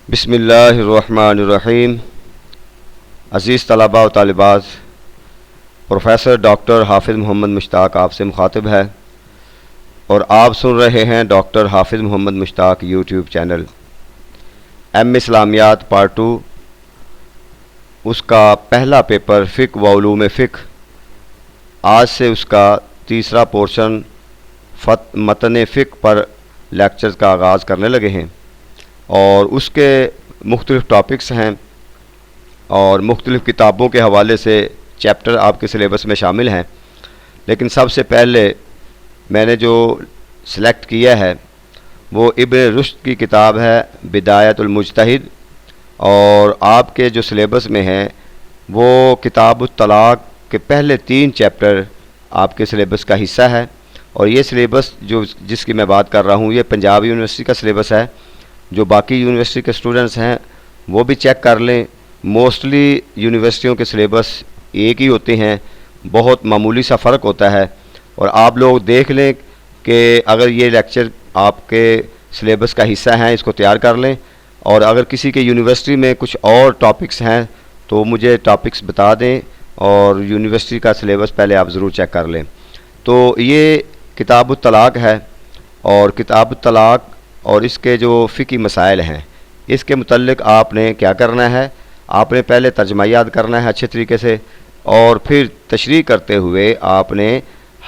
بسم اللہ الرحمن الرحیم۔ عزیز طلباء و طالبات، پروفیسر ڈاکٹر حافظ محمد مشتاق آپ سے مخاطب ہے اور آپ سن رہے ہیں ڈاکٹر حافظ محمد مشتاق یوٹیوب چینل۔ ایم اسلامیات پارٹ 2، اس کا پہلا پیپر فقہ و علوم فقہ، آج سے اس کا تیسرا پورشن متن فقہ پر لیکچرز کا آغاز کرنے لگے ہیں، اور اس کے مختلف ٹاپکس ہیں اور مختلف کتابوں کے حوالے سے چیپٹر آپ کے سلیبس میں شامل ہیں۔ لیکن سب سے پہلے میں نے جو سلیکٹ کیا ہے وہ ابن رشد کی کتاب ہے بدایۃ المجتہد، اور آپ کے جو سلیبس میں ہیں وہ کتاب الطلاق کے پہلے 3 چیپٹر آپ کے سلیبس کا حصہ ہے۔ اور یہ سلیبس جس کی میں بات کر رہا ہوں یہ پنجاب یونیورسٹی کا سلیبس ہے۔ جو باقی یونیورسٹی کے اسٹوڈنٹس ہیں وہ بھی چیک کر لیں، موسٹلی یونیورسٹیوں کے سلیبس ایک ہی ہوتے ہیں، بہت معمولی سا فرق ہوتا ہے۔ اور آپ لوگ دیکھ لیں کہ اگر یہ لیکچر آپ کے سلیبس کا حصہ ہیں اس کو تیار کر لیں، اور اگر کسی کے یونیورسٹی میں کچھ اور ٹاپکس ہیں تو مجھے ٹاپکس بتا دیں، اور یونیورسٹی کا سلیبس پہلے آپ ضرور چیک کر لیں۔ تو یہ کتاب الطلاق ہے، اور کتاب الطلاق اور اس کے جو فقہی مسائل ہیں اس کے متعلق آپ نے کیا کرنا ہے، آپ نے پہلے ترجمہ یاد کرنا ہے اچھے طریقے سے، اور پھر تشریح کرتے ہوئے آپ نے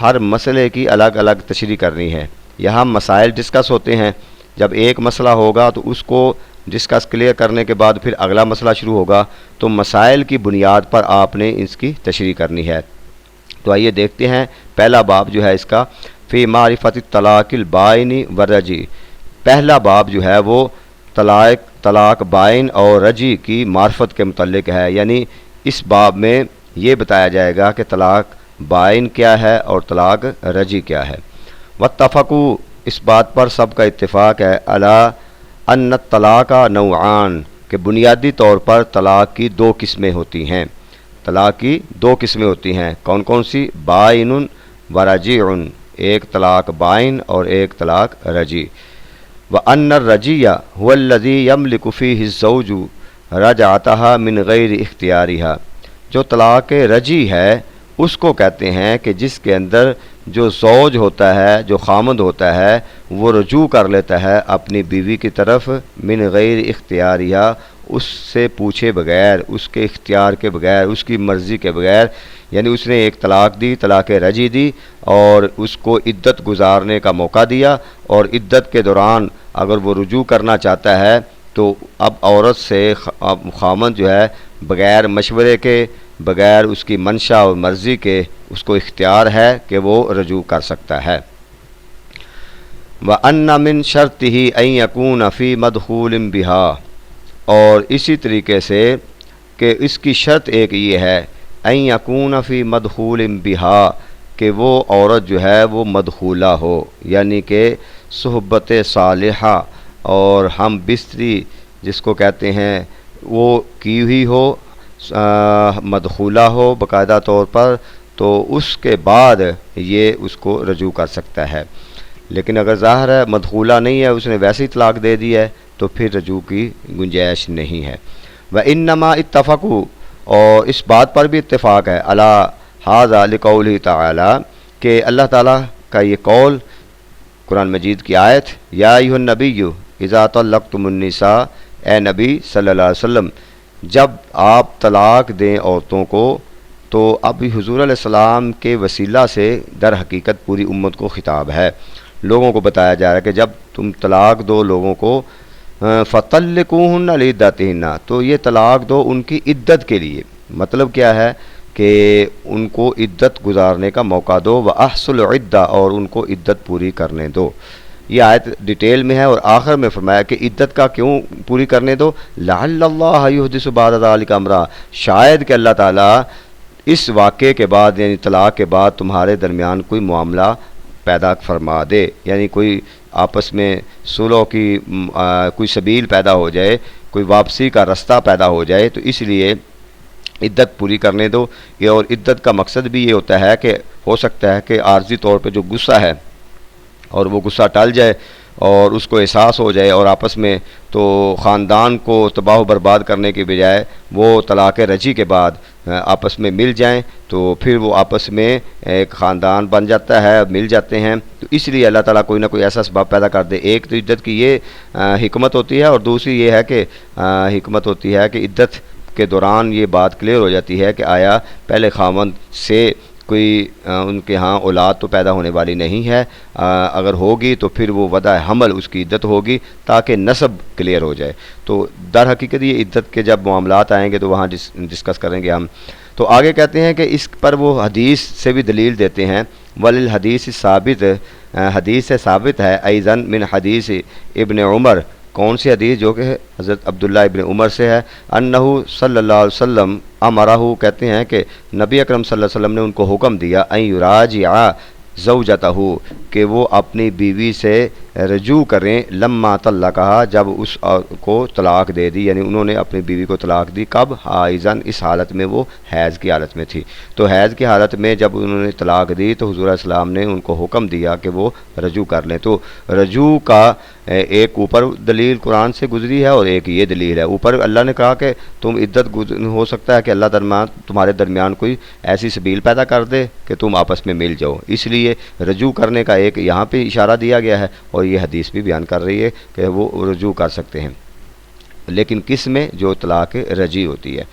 ہر مسئلے کی الگ الگ تشریح کرنی ہے۔ یہاں مسائل ڈسکس ہوتے ہیں، جب ایک مسئلہ ہوگا تو اس کو ڈسکس کلیئر کرنے کے بعد پھر اگلا مسئلہ شروع ہوگا، تو مسائل کی بنیاد پر آپ نے اس کی تشریح کرنی ہے۔ تو آئیے دیکھتے ہیں پہلا باب جو ہے اس کا فی معرفت الطلاق البائن والرجی۔ پہلا باب جو ہے وہ طلاق بائن اور رجی کی معرفت کے متعلق ہے، یعنی اس باب میں یہ بتایا جائے گا کہ طلاق بائن کیا ہے اور طلاق رجی کیا ہے۔ واتفقوا، اس بات پر سب کا اتفاق ہے، علی ان الطلاق نوعان، کہ بنیادی طور پر طلاق کی 2 قسمیں ہوتی ہیں۔ طلاق کی 2 قسمیں ہوتی ہیں، کون کون سی؟ بائن و رجیع، ایک طلاق بائن اور ایک طلاق رجی۔ وَأَنَّ الرَّجِيَّ هُوَ الَّذِي يَمْلِكُ فِيهِ الزَّوْجُ رَجْعَتَهَا مِنْ غَيْرِ اختیارها۔ جو طلاق رجی ہے اس کو کہتے ہیں کہ جس کے اندر جو زوج ہوتا ہے، جو خامند ہوتا ہے، وہ رجوع کر لیتا ہے اپنی بیوی کی طرف من غیر اختیاریہ، اس سے پوچھے بغیر، اس کے اختیار کے بغیر، اس کی مرضی کے بغیر، یعنی اس نے ایک طلاق دی، طلاق رجی دی، اور اس کو عدت گزارنے کا موقع دیا، اور عدت کے دوران اگر وہ رجوع کرنا چاہتا ہے تو اب عورت سے خامند جو ہے بغیر مشورے کے، بغیر اس کی منشا اور مرضی کے اس کو اختیار ہے کہ وہ رجوع کر سکتا ہے۔ وَأَنَّ مِن شَرْطِهِ أَن يَكُونَ فِي مَدْخُولٍ بِهَا، اور اسی طریقے سے کہ اس کی شرط ایک یہ ہے أَن يَكُونَ فِي مَدْخُولٍ بِهَا، کہ وہ عورت جو ہے وہ مدخولہ ہو، یعنی کہ صحبت صالحہ اور ہم بستری جس کو کہتے ہیں وہ کی ہوئی ہو، مدخولہ ہو باقاعدہ طور پر، تو اس کے بعد یہ اس کو رجوع کر سکتا ہے۔ لیکن اگر ظاہر ہے مدخولہ نہیں ہے، اس نے ویسے ہی طلاق دے دی ہے، تو پھر رجوع کی گنجائش نہیں ہے۔ وَإِنَّمَا اتَّفَقُوا، اور اس بات پر بھی اتفاق ہے، عَلَىٰ هَذَا لِقَوْلِهِ تَعَالَىٰ، کہ اللہ تعالیٰ کا یہ قول قرآن مجید کی آیت، یا ایھا النبی اذا طلقتم النساء، اے نبی صلی اللہ علیہ وسلم جب آپ طلاق دیں عورتوں کو، تو اب حضور علیہ السلام کے وسیلہ سے در حقیقت پوری امت کو خطاب ہے، لوگوں کو بتایا جا رہا ہے کہ جب تم طلاق دو لوگوں کو، فَطَلِّقُوهُنَّ لِعِدَّتِهِنَّ، تو یہ طلاق دو ان کی عدت کے لیے۔ مطلب کیا ہے کہ ان کو عدت گزارنے کا موقع دو، وَأَحْصُ الْعِدَّةَ، اور ان کو عدت پوری کرنے دو۔ یہ آیت ڈیٹیل میں ہے، اور آخر میں فرمایا کہ عدت کا کیوں پوری کرنے دو؟ لَعَلَّ اللَّهَ يُحْدِثُ بَعْدَ ذَلِكَ أَمْرًا، شاید کہ اللہ تعالیٰ اس واقعے کے بعد، یعنی طلاق کے بعد تمہارے درمیان کوئی معاملہ پیدا فرما دے، یعنی کوئی آپس میں صلح کی کوئی سبیل پیدا ہو جائے، کوئی واپسی کا رستہ پیدا ہو جائے، تو اس لیے عدت پوری کرنے دو۔ یہ اور عدت کا مقصد بھی یہ ہوتا ہے کہ ہو سکتا ہے کہ عارضی طور پہ جو غصہ ہے اور وہ غصہ ٹل جائے، اور اس کو احساس ہو جائے اور آپس میں تو خاندان کو تباہ و برباد کرنے کے بجائے وہ طلاق رجعی کے بعد آپس میں مل جائیں تو پھر وہ آپس میں ایک خاندان بن جاتا ہے، مل جاتے ہیں۔ تو اس لیے اللہ تعالیٰ کوئی نہ کوئی ایسا سبب پیدا کر دے۔ ایک تو عدت کی یہ حکمت ہوتی ہے، اور دوسری یہ ہے کہ حکمت ہوتی ہے کہ عدت کے دوران یہ بات کلیئر ہو جاتی ہے کہ آیا پہلے خاوند سے کوئی ان کے ہاں اولاد تو پیدا ہونے والی نہیں ہے، اگر ہوگی تو پھر وہ وضع حمل اس کی عدت ہوگی تاکہ نسب کلیئر ہو جائے۔ تو در حقیقت یہ عدت کے جب معاملات آئیں گے تو وہاں ڈسکس کریں گے ہم۔ تو آگے کہتے ہیں کہ اس پر وہ حدیث سے بھی دلیل دیتے ہیں، وللحدیث ثابت، حدیث سے ثابت ہے، ایضاً من حدیث ابن عمر، کون سی حدیث؟ جو کہ حضرت عبداللہ ابن عمر سے ہے، انہو صلی اللہ علیہ وسلم امرہ، کہتے ہیں کہ نبی اکرم صلی اللہ علیہ وسلم نے ان کو حکم دیا ان یراجع زوجتہ، کہ وہ اپنی بیوی سے رجوع کریں، لما طلقہا، جب اس کو طلاق دے دی، یعنی انہوں نے اپنی بیوی کو طلاق دی، کب؟ حائضاً، اس حالت میں وہ حیض کی حالت میں تھی۔ تو حیض کی حالت میں جب انہوں نے طلاق دی تو حضور علیہ السلام نے ان کو حکم دیا کہ وہ رجوع کر لیں۔ تو رجوع کا ایک اوپر دلیل قرآن سے گزری ہے اور ایک یہ دلیل ہے۔ اوپر اللہ نے کہا کہ تم عدت ہو سکتا ہے کہ اللہ تمہارے درمیان کوئی ایسی سبیل پیدا کر دے کہ تم آپس میں مل جاؤ، اس لیے رجوع کرنے کا ایک یہاں پہ اشارہ دیا گیا ہے، اور یہ حدیث بھی بیان کر رہی ہے کہ وہ رجوع کر سکتے ہیں، لیکن کس میں؟ جو طلاق رجعی ہوتی ہے۔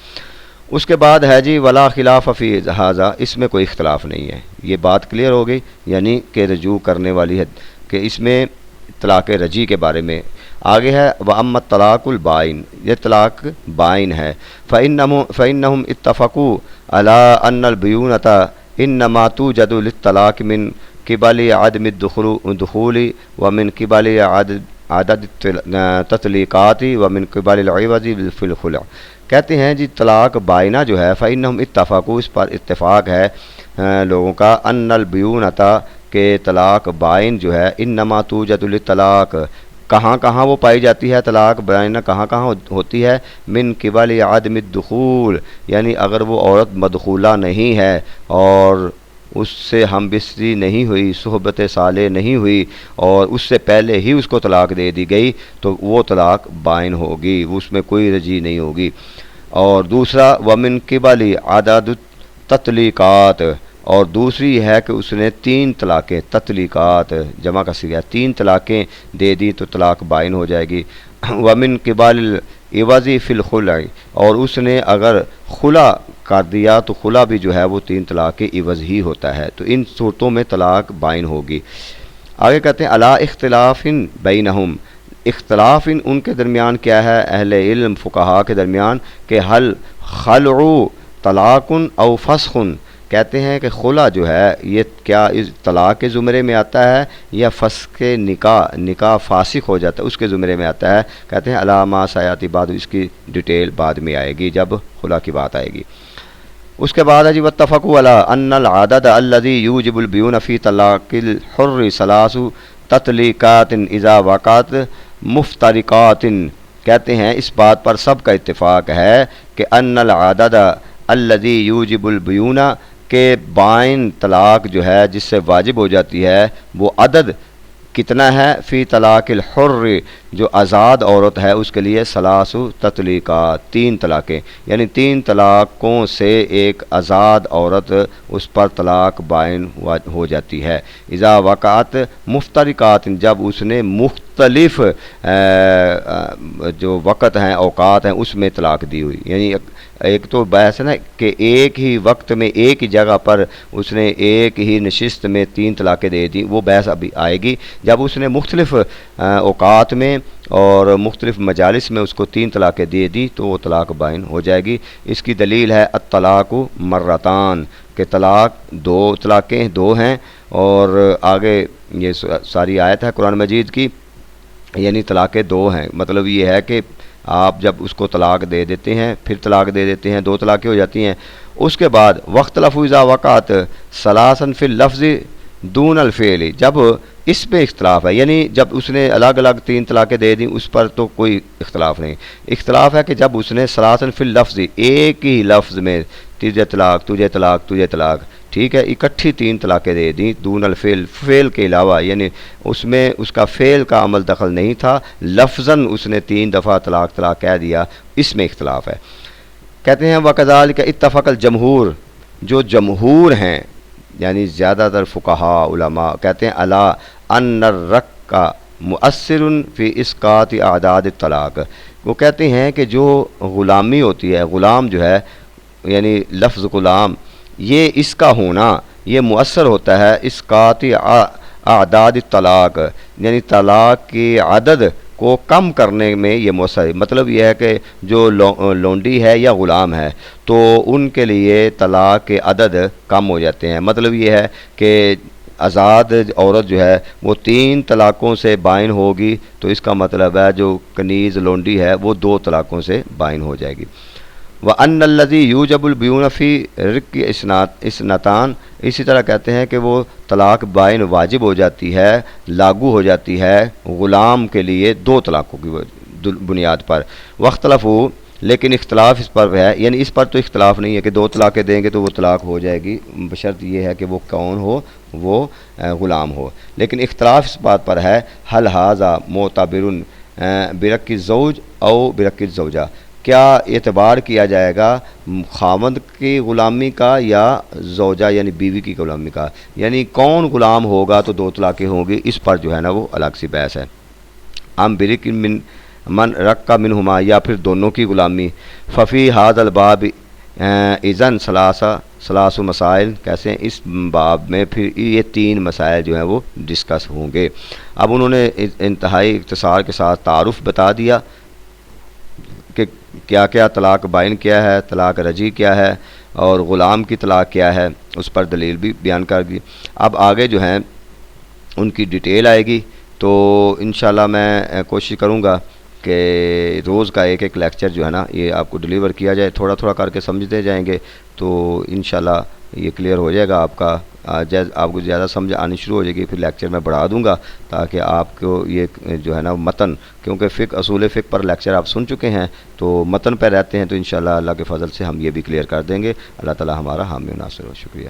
اس کے بعد ہے جی ولا خلاف فی ھذا، اس میں کوئی اختلاف نہیں ہے، یہ بات کلیئر ہو گئی، یعنی کہ رجوع کرنے والی ہے کہ اس میں طلاق رجعی کے بارے میں۔ آگے ہے وَأَمَّا الطَّلَاقُ الْبَائِن، یہ طلاق بائن ہے، فَإِنَّهُمْ اتَّفَقُوا عَلَىٰ أَنَّ الْبُيُونَةَ إِنَّمَا تُوجَدُ لِلطَّلَاقِ مِنْ قِبَلِ عَدْمِ الدُّخُولِ وَمِنْ قِبَلِ عدد التطلیقات ومن قبل العوض فی الخلع۔ کہتے ہیں جی طلاق بائنہ جو ہے فإنہم اتفقوا، اس پر اتفاق ہے لوگوں کا، ان البیونۃ، کہ طلاق بائن جو ہے، انما توجد للطلاق، کہاں کہاں وہ پائی جاتی ہے طلاق بائنہ، کہاں کہاں ہوتی ہے؟ من قبل عدم الدخول، یعنی اگر وہ عورت مدخولہ نہیں ہے اور اس سے ہم بستری نہیں ہوئی، صحبت صالح نہیں ہوئی، اور اس سے پہلے ہی اس کو طلاق دے دی گئی، تو وہ طلاق بائن ہوگی، اس میں کوئی رجوع نہیں ہوگی۔ اور دوسرا ومن قبل عدد التطلیقات، اور دوسری ہے کہ اس نے 3 طلاقیں، تطلیقات جمع کا صیغہ، 3 طلاقیں دے دی تو طلاق بائن ہو جائے گی۔ ومن قبل العوض فی الخلع، اور اس نے اگر خلع کر دیا تو خلع بھی جو ہے وہ 3 طلاق کے عوض ہی ہوتا ہے، تو ان صورتوں میں طلاق بائن ہوگی۔ آگے کہتے ہیں الا اختلاف بینہم، اختلاف ان کے درمیان کیا ہے؟ اہل علم فقہا کے درمیان، کہ حل خلع طلاق او فسخ، کہتے ہیں کہ خلع جو ہے یہ کیا اس طلاق کے زمرے میں آتا ہے یا فسخ نکاح فاسخ ہو جاتا ہے اس کے زمرے میں آتا ہے؟ کہتے ہیں علامہ سیاتی بعد، اس کی ڈیٹیل بعد میں آئے گی جب خلع کی بات آئے گی۔ اس کے بعد ہے جی واتفقوا علی ان العدد الذی یوجب البیون فی طلاق الحر ثلاث تطلیقات اذا وقعت مفترقات، کہتے ہیں اس بات پر سب کا اتفاق ہے کہ ان العدد الذی یوجب البیون، کہ بائن طلاق جو ہے جس سے واجب ہو جاتی ہے، وہ عدد کتنا ہے؟ فی طلاق الحر، جو آزاد عورت ہے اس کے لیے ثلاث تطلیقات، 3 طلاقیں، یعنی 3 طلاقوں سے ایک آزاد عورت اس پر طلاق بائن ہو جاتی ہے۔ اذا وقعت مفترقات، جب اس نے مختلف جو وقت ہیں، اوقات ہیں، اس میں طلاق دی ہوئی، یعنی ایک تو بحث ہے نا کہ ایک ہی وقت میں ایک ہی جگہ پر اس نے ایک ہی نشست میں 3 طلاقیں دے دی، وہ بحث ابھی آئے گی۔ جب اس نے مختلف اوقات میں اور مختلف مجالس میں اس کو 3 طلاقیں دے دی تو وہ طلاق بائن ہو جائے گی۔ اس کی دلیل ہے الطلاق مرتان، کہ طلاق 2 طلاقیں 2 ہیں، اور آگے یہ ساری آیت ہے قرآن مجید کی، یعنی طلاقیں 2 ہیں، مطلب یہ ہے کہ آپ جب اس کو طلاق دے دیتے ہیں پھر طلاق دے دیتے ہیں، 2 طلاقیں ہو جاتی ہیں۔ اس کے بعد واختلفوا اذا وقعت ثلاثا فی اللفظ دون الفعل، جب اس پہ اختلاف ہے، یعنی جب اس نے الگ الگ 3 طلاقیں دے دیں اس پر تو کوئی اختلاف نہیں، اختلاف ہے کہ جب اس نے ثلاثا فی اللفظ، ایک ہی لفظ میں تجھے طلاق تجھے طلاق تجھے طلاق، ٹھیک ہے، اکٹھی 3 طلاقیں دے دیں دون الفعل، فعل کے علاوہ، یعنی اس میں اس کا فعل کا عمل دخل نہیں تھا، لفظاً اس نے 3 دفعہ طلاق کہہ دیا، اس میں اختلاف ہے۔ کہتے ہیں وَكَذَلِكَ اتفق الجمہور، جو جمہور ہیں یعنی زیادہ تر فقہاء علماء کہتے ہیں الا ان الرق مؤثر فی اسقاط اعداد الطلاق، وہ کہتے ہیں کہ جو غلامی ہوتی ہے، غلام جو ہے یعنی لفظ غلام، یہ اس کا ہونا یہ مؤثر ہوتا ہے اسقاط اعداد الطلاق، یعنی طلاق کی عدد کو کم کرنے میں یہ مؤثر، مطلب یہ ہے کہ جو لونڈی ہے یا غلام ہے تو ان کے لیے طلاق کے عدد کم ہو جاتے ہیں، مطلب یہ ہے کہ آزاد عورت جو ہے وہ 3 طلاقوں سے بائن ہوگی، تو اس کا مطلب ہے جو کنیز لونڈی ہے وہ 2 طلاقوں سے بائن ہو جائے گی۔ وَأَنَّ الَّذِي يُوجَبُ الْبِيُونَ فِي رِقِّ اثنتان، اسی طرح کہتے ہیں کہ وہ طلاق بائن واجب ہو جاتی ہے، لاگو ہو جاتی ہے غلام کے لیے 2 طلاقوں کی بنیاد پر۔ واختلفوا، لیکن اختلاف اس پر ہے، یعنی اس پر تو اختلاف نہیں ہے کہ 2 طلاقیں دیں گے تو وہ طلاق ہو جائے گی، بشرط یہ ہے کہ وہ کون ہو، وہ غلام ہو، لیکن اختلاف اس بات پر ہے حل ھذا معتبر برق الزوج او برق الزوجہ، کیا اعتبار کیا جائے گا خاوند کی غلامی کا یا زوجہ یعنی بیوی کی غلامی کا، یعنی کون غلام ہوگا تو 2 طلاقیں ہوں گی، اس پر جو ہے نا وہ الگ سی بحث ہے۔ ام برق من رق منہما، یا پھر دونوں کی غلامی، ففی ھذا الباب اذن ثلاث مسائل، کیسے ہیں اس باب میں پھر یہ 3 مسائل جو ہیں وہ ڈسکس ہوں گے۔ اب انہوں نے انتہائی اختصار کے ساتھ تعارف بتا دیا کہ کیا کیا طلاق بائن کیا ہے، طلاق رجعی کیا ہے، اور غلام کی طلاق کیا ہے، اس پر دلیل بھی بیان کر دی۔ اب آگے جو ہیں ان کی ڈیٹیل آئے گی، تو انشاءاللہ میں کوشش کروں گا کہ روز کا ایک لیکچر جو ہے نا یہ آپ کو ڈلیور کیا جائے، تھوڑا تھوڑا کر کے سمجھتے جائیں گے تو انشاءاللہ یہ کلیئر ہو جائے گا آپ کا، آپ کو زیادہ سمجھ آنی شروع ہو جائے گی، پھر لیکچر میں بڑھا دوں گا تاکہ آپ کو یہ جو ہے نا متن، کیونکہ فقہ اصول فقہ پر لیکچر آپ سن چکے ہیں تو متن پہ رہتے ہیں، تو انشاءاللہ اللہ کے فضل سے ہم یہ بھی کلیئر کر دیں گے۔ اللہ تعالی ہمارا حامی و ناصر ہو۔ شکریہ۔